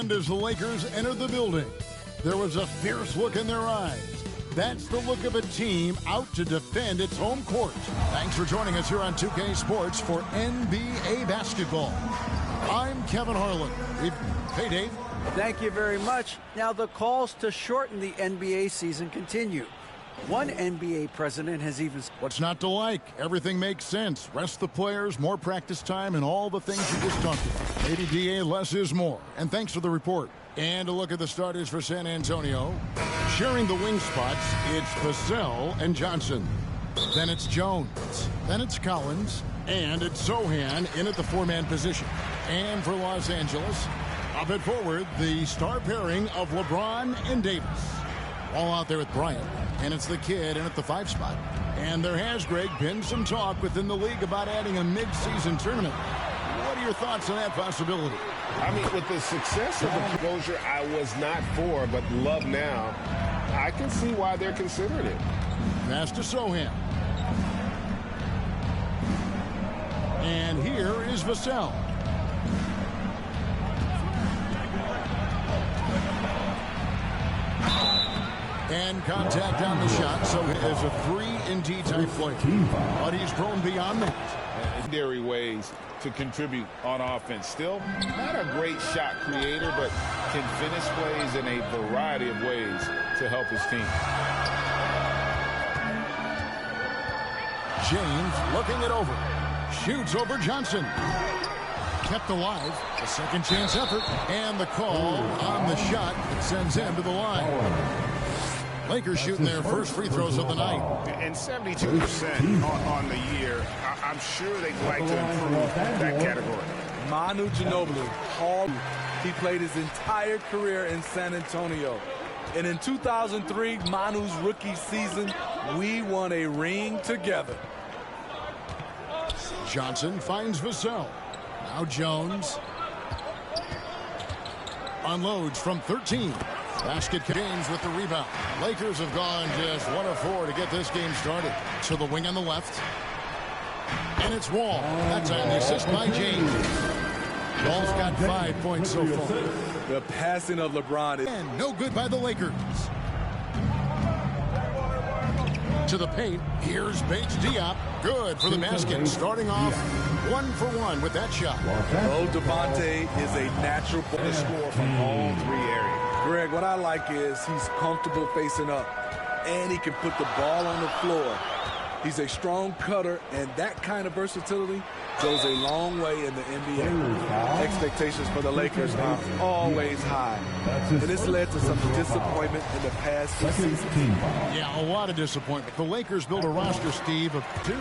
And as the Lakers entered the building, there was a fierce look in their eyes. That's the look of a team out to defend its home court. Thanks for joining us here on 2K Sports for NBA basketball. I'm Kevin Harlan. Hey, Dave. Thank you very much. Now, the calls to shorten the NBA season continue. One NBA president has even... What's not to like? Everything makes sense. Rest the players, more practice time, and all the things you just talked about. Maybe DA, less is more. And thanks for the report. And a look at the starters for San Antonio. Sharing the wing spots, it's Vassell and Johnson. Then it's Jones. Then it's Collins. And it's Sohan in at the four-man position. And for Los Angeles, up at forward, the star pairing of LeBron and Davis. All out there with Bryant. And it's the kid in at the 5 spot. And there has, Greg, been some talk within the league about adding a mid-season tournament. What are your thoughts on that possibility? I mean, with the success of the closure, I was not for, but love now. I can see why they're considering it. Pass to Sohan. And here is Vassell. And contact on the shot, so it is a 3-and-D type play. But he's grown beyond that. Secondary ways to contribute on offense. Still not a great shot creator, but can finish plays in a variety of ways to help his team. James looking it over. Shoots over Johnson. Kept alive. A second chance effort. And the call on the shot that sends him to the line. Lakers shooting their first free throws of the night. And 72% on the year. I'm sure they'd like to improve that category. Manu Ginobili, he played his entire career in San Antonio. And in 2003, Manu's rookie season, we won a ring together. Johnson finds Vassell. Now Jones. Unloads from 13. Basket James with the rebound. Lakers have gone just 1 of 4 to get this game started. To the wing on the left. And it's Wall. That time the assist by James. Wall's got 5 points so far. The passing of LeBron is... And no good by the Lakers. To the paint. Here's Bates Diop. Good for the basket. Starting off 1 for 1 with that shot. Oh, Devontae is a natural to score from all 3 areas. Greg, what I like is he's comfortable facing up, and he can put the ball on the floor. He's a strong cutter, and that kind of versatility goes a long way in the NBA. Expectations for the Lakers are always high, and this led to some disappointment in the past 2 seasons. Yeah, a lot of disappointment. The Lakers built a roster, Steve, of 2.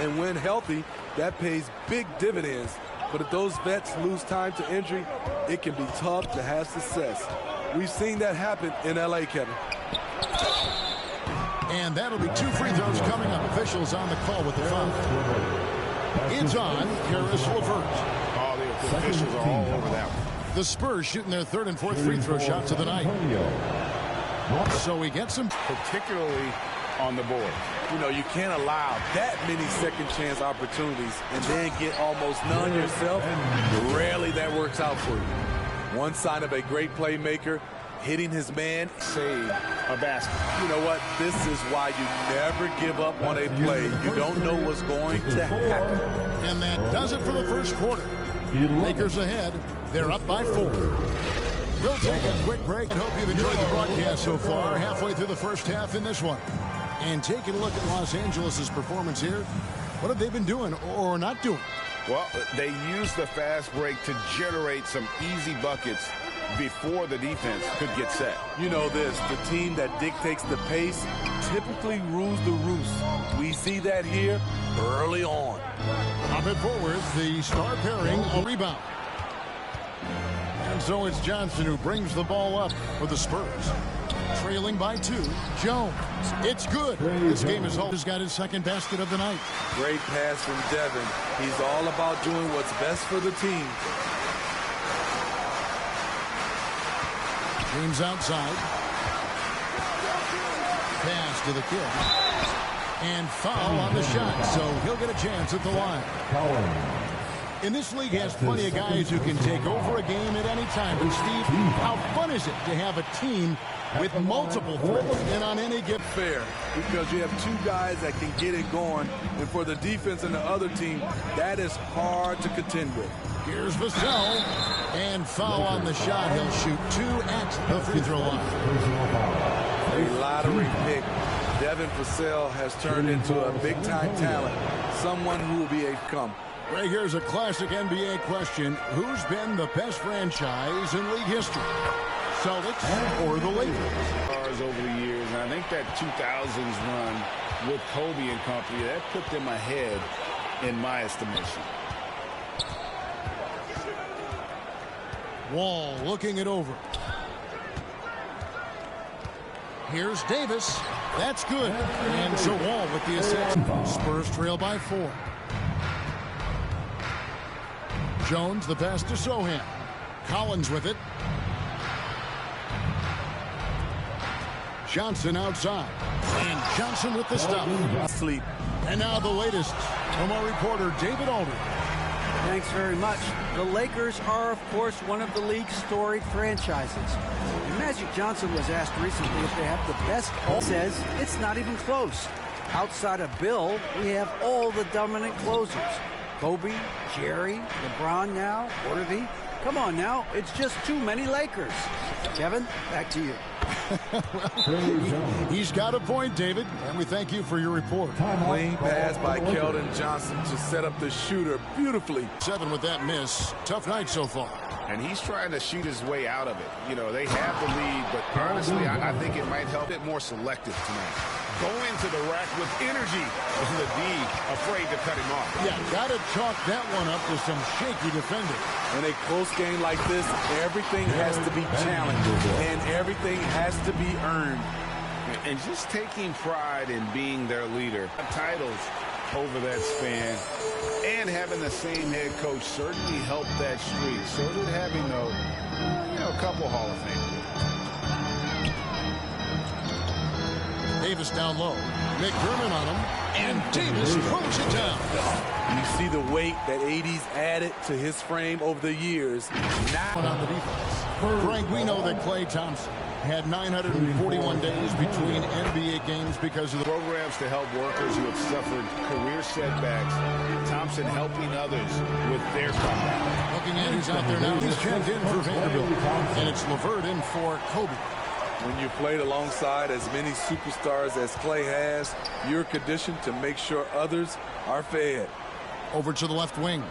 And when healthy, that pays big dividends. But if those vets lose time to injury, it can be tough to have success. We've seen that happen in L.A., Kevin. And that'll be 2 free throws coming up. Officials on the call with the foul. It's on Caris LeVert. All the officials are all over that one. The Spurs shooting their 3rd and 4th free throw shots of the night. So he gets them. Particularly on the board. You know, you can't allow that many second chance opportunities and then get almost none yourself. Rarely that works out for you. One sign of a great playmaker, hitting his man, save a basket. You know what? This is why you never give up on a play. You don't know what's going to happen. And that does it for the first quarter. Lakers ahead. They're up by 4. We'll take a quick break and hope you've enjoyed the broadcast so far. Halfway through the first half in this one. And taking a look at Los Angeles' performance here. What have they been doing or not doing? Well, they used the fast break to generate some easy buckets before the defense could get set. You know this, the team that dictates the pace typically rules the roost. We see that here early on. Up and forward, the star pairing a rebound. And so it's Johnson who brings the ball up for the Spurs. Trailing by 2, Jones. It's good. This game is all. Has got his 2nd basket of the night. Great pass from Devin. He's all about doing what's best for the team. James outside. Pass to the kid. And foul on the shot, so he'll get a chance at the line. And this league has plenty of guys who can take over a game at any time. But, Steve, how fun is it to have a team with multiple threats and on any given? Fair, because you have two guys that can get it going, and for the defense and the other team, that is hard to contend with. Here's Vassell, and foul on the shot. He'll shoot 2 at the free throw line. A lottery pick. Devin Vassell has turned into a big-time talent, someone who will be a come. Right, here's a classic NBA question. Who's been the best franchise in league history? Celtics or the Lakers? Over the years, and I think that 2000s run with Kobe and company, that put them ahead in my estimation. Wall looking it over. Here's Davis. That's good. And so Wall with the assist. Spurs trail by 4. Jones, the pass to Sohan. Collins with it. Johnson outside. And Johnson with the stop. Sleep. And now the latest from our reporter, David Aldridge. Thanks very much. The Lakers are, of course, one of the league's storied franchises. And Magic Johnson was asked recently if they have the best. He says it's not even close. Outside of Bill, we have all the dominant closers. Kobe, Jerry, LeBron now, Worthy. Come on now, it's just too many Lakers. Kevin, back to you. Well, he's got a point, David, and we thank you for your report. Clean pass by Keldon Johnson to set up the shooter beautifully. 7 with that miss. Tough night so far. And he's trying to shoot his way out of it. You know, they have the lead, but honestly, I think it might help it more selective tonight. Go into the rack with energy, and the D afraid to cut him off. Yeah, got to chalk that one up to some shaky defending. In a close game like this, everything has to be challenged, and everything has to be earned. And just taking pride in being their leader. Titles over that span, and having the same head coach certainly helped that streak. So did having a couple Hall of Famers. Davis down low. McDermott on him, and Davis throws it down. You see the weight that AD's added to his frame over the years. Now on the defense. Frank, we know that Klay Thompson had 941 days between NBA games because of the programs to help workers who have suffered career setbacks. Thompson helping others with their comeback. Looking at who's out there now. He's checked in for Vanderbilt, and it's LeVert in for Kobe. When you played alongside as many superstars as Klay has, you're conditioned to make sure others are fed. Over to the left wing.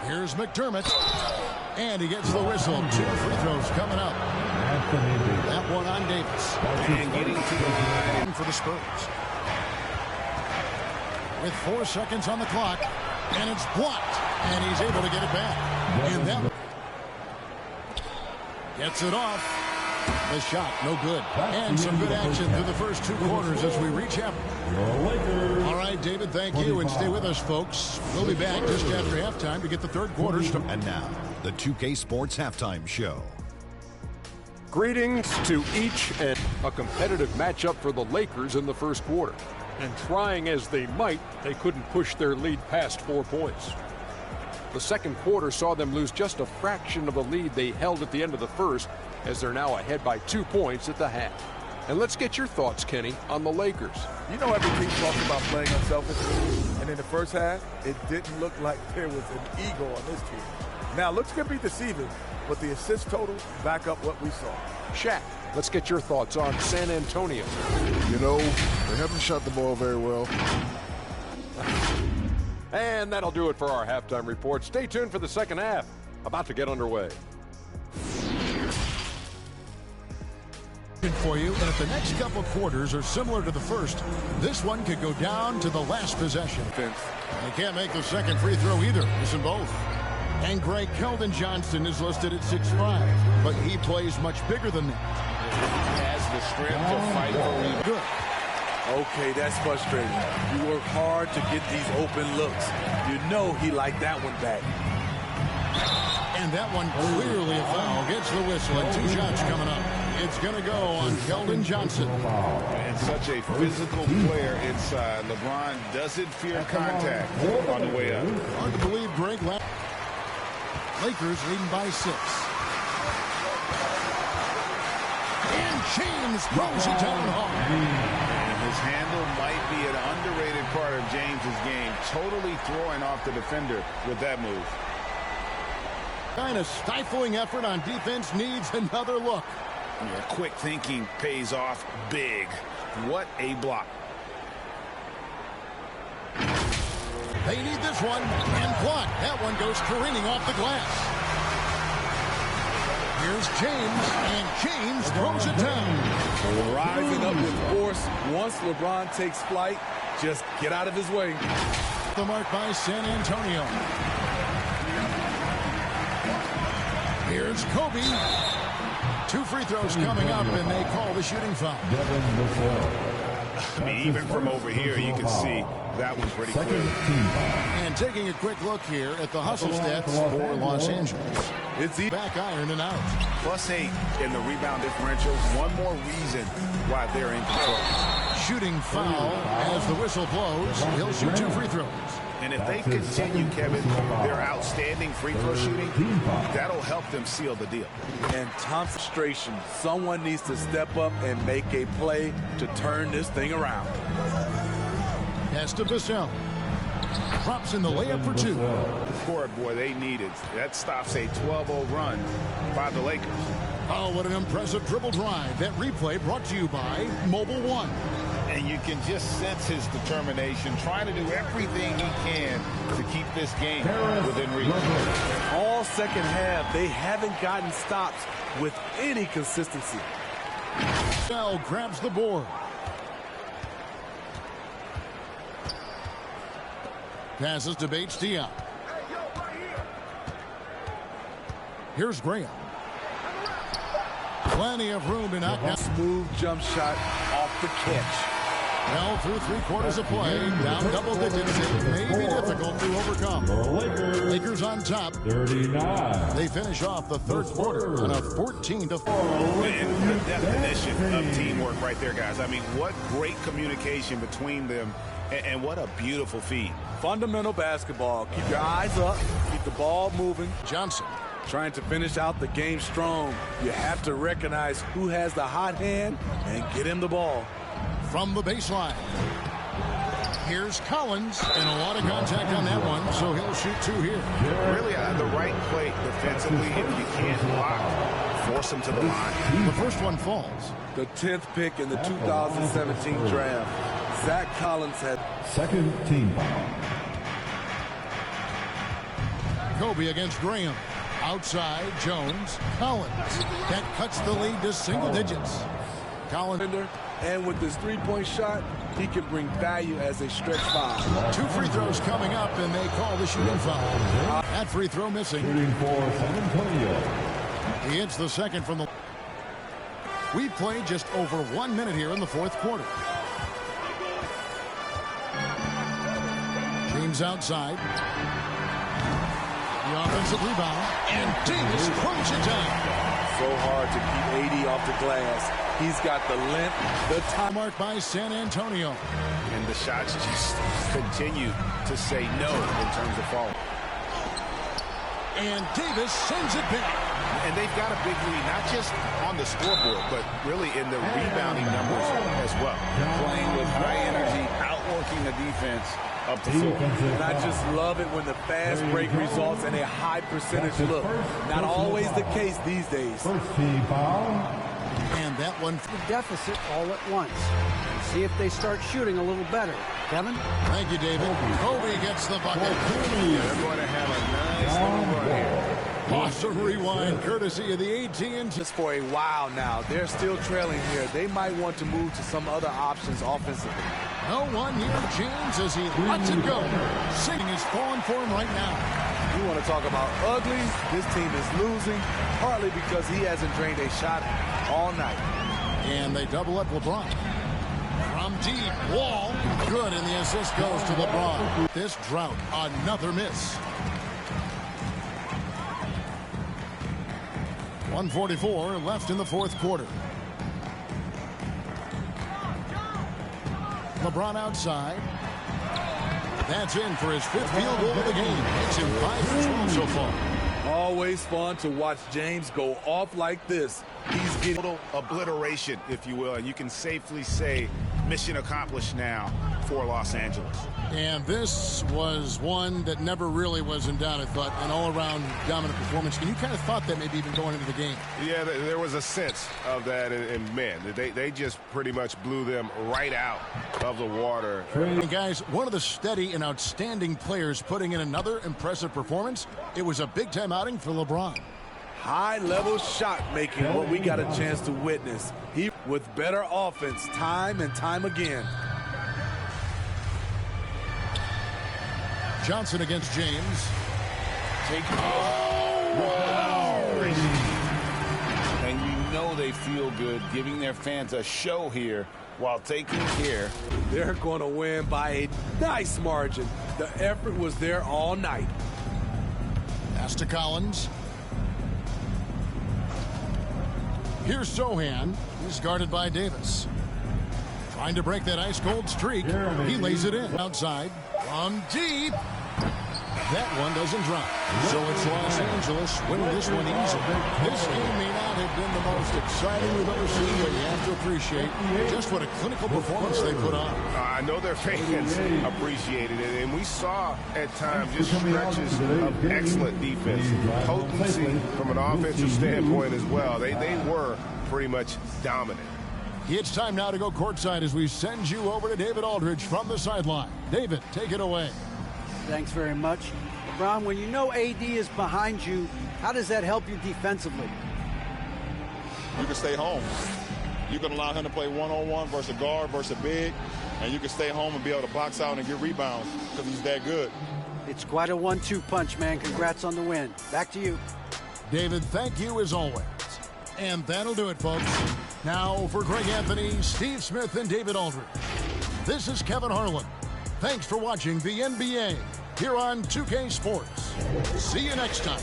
Here's McDermott. And he gets the whistle. 2 free throws coming up. That one on Davis. And getting to the line for the Spurs. With 4 seconds on the clock. And it's blocked. And he's able to get it back. And that gets it off. The shot, no good. And some good action through the first 2 quarters as we reach out. All right, David, thank you. And stay with us, folks. We'll be back just after halftime to get the third quarter started. And now, the 2K Sports Halftime Show. Greetings to each and a competitive matchup for the Lakers in the first quarter. And trying as they might, they couldn't push their lead past 4 points. The second quarter saw them lose just a fraction of the lead they held at the end of the first, as they're now ahead by 2 points at the half. And let's get your thoughts, Kenny, on the Lakers. You know, every team talks about playing unselfishly, and in the first half, it didn't look like there was an ego on this team. Now, looks could be deceiving, but the assist totals back up what we saw. Shaq, let's get your thoughts on San Antonio. You know, they haven't shot the ball very well. And that'll do it for our halftime report. Stay tuned for the second half. About to get underway. For you, and if the next couple quarters are similar to the first, this one could go down to the last possession. They can't make the second free throw either. Missing both. And Greg Keldon Johnson is listed at 6'5", but he plays much bigger than that. He has the strength to fight for rebound. Good. Okay, that's frustrating. You work hard to get these open looks. You know he liked that one back. And that one clearly a foul. Gets the whistle, and 2 shots coming up. It's going to go on Keldon Johnson. And such a physical player inside. LeBron doesn't fear contact on the way up. Hard to believe, Greg. Lakers leading by 6. And James throws it down hard. And his handle might be an underrated part of James's game. Totally throwing off the defender with that move. Kind of stifling effort on defense needs another look. Yeah, quick thinking pays off big. What a block. They need this one. And block. That one goes careening off the glass. Here's James. And James throws it down. Rising up with force. Once LeBron takes flight, just get out of his way. The mark by San Antonio. Here's Kobe. 2 free throws coming up, and they call the shooting foul. I mean, even from over here, you can see that was pretty clear. And taking a quick look here at the hustle stats for Los Angeles. It's back iron and out. +8 in the rebound differential. One more reason why they're in control. Shooting foul as the whistle blows. He'll shoot 2 free throws. And if they continue, Kevin, their outstanding free throw shooting, that'll help them seal the deal. And concentration. Someone needs to step up and make a play to turn this thing around. Pass to Vassell. Drops in the layup for 2. Poor boy, they need it. That stops a 12-0 run by the Lakers. Oh, what an impressive dribble drive. That replay brought to you by Mobile One. And you can just sense his determination, trying to do everything he can to keep this game within reach. All second half, they haven't gotten stops with any consistency. Bell grabs the board. Passes to Bates Diop. Here's Graham. Plenty of room to knock down. Smooth jump shot off the catch. Well, through 3/4 of play, down double digits, it may be difficult to overcome. Lakers on top. 39. They finish off the third quarter on a 14-4. And the definition of teamwork right there, guys. I mean, what great communication between them, and what a beautiful feed. Fundamental basketball. Keep your eyes up. Keep the ball moving. Johnson. Trying to finish out the game strong. You have to recognize who has the hot hand and get him the ball. From the baseline. Here's Collins, and a lot of contact on that one, so he'll shoot 2 here. Really the right play defensively. If you can't block, force him to the line. The first one falls. The 10th pick in the 2017 draft. Zach Collins had Second team foul. Kobe against Graham. Outside, Jones. Collins. That cuts the lead to single digits. Collins. And with this three-point shot, he can bring value as a stretch 5. 2 free throws coming up, and they call the shooting foul. That free throw missing. Shooting for San Antonio. He hits the second from the... We played just over 1 minute here in the fourth quarter. James outside. The offensive rebound. And Davis throws it down. So hard to keep AD off the glass. He's got the length, the time. Marked by San Antonio. And the shots just continue to say no in terms of falling. And Davis sends it back. And they've got a big lead, not just on the scoreboard, but really in the rebounding numbers as well. Playing with high energy, outworking the defense up the floor. And I just love it when the fast break results in a high percentage look. Not always the case these days. First team foul. And that one. The deficit all at once. See if they start shooting a little better. Kevin? Thank you, David. Kobe gets the bucket. They're going to have a nice little run here. Awesome rewind, courtesy of the AT&T. Just for a while now, they're still trailing here. They might want to move to some other options offensively. No one near James as he lets it go. Singing is falling for him right now. You want to talk about ugly? This team is losing, partly because he hasn't drained a shot all night. And they double up LeBron. From deep, Wall, good, and the assist goes to LeBron. This drought, another miss. 1:44 left in the fourth quarter. LeBron outside. That's in for his 5th field goal of the game. Makes him 5 for 12 so far. Always fun to watch James go off like this. He's getting Total obliteration, if you will, and you can safely say mission accomplished now for Los Angeles. And this was one that never really was in doubt, I thought, an all-around dominant performance. And you kind of thought that maybe even going into the game. Yeah, there was a sense of that, and man, they just pretty much blew them right out of the water. And guys, one of the steady and outstanding players putting in another impressive performance. It was a big-time outing for LeBron. high-level shot making, what we got a chance to witness. He with better offense time and time again. Johnson against James. And you know they feel good giving their fans a show here while taking care. They're going to win by a nice margin. The effort was there all night. Pass to Collins. Here's Sohan. He's guarded by Davis. Trying to break that ice-cold streak. He lays it in. Outside. From deep. That one doesn't drop. So it's Los Angeles winning this one easily. This game may not have been the most exciting we've ever seen, but you have to appreciate just what a clinical performance they put on. I know their fans appreciated it, and we saw at times just stretches of excellent defense, potency from an offensive standpoint as well. They were pretty much dominant. It's time now to go courtside as we send you over to David Aldridge from the sideline. David, take it away. Thanks very much. LeBron, when you know AD is behind you, how does that help you defensively? You can stay home. You can allow him to play one-on-one versus a guard versus a big, and you can stay home and be able to box out and get rebounds because he's that good. It's quite a 1-2 punch, man. Congrats on the win. Back to you. David, thank you as always. And that'll do it, folks. Now for Greg Anthony, Steve Smith, and David Aldridge. This is Kevin Harlan. Thanks for watching the NBA here on 2K Sports. See you next time.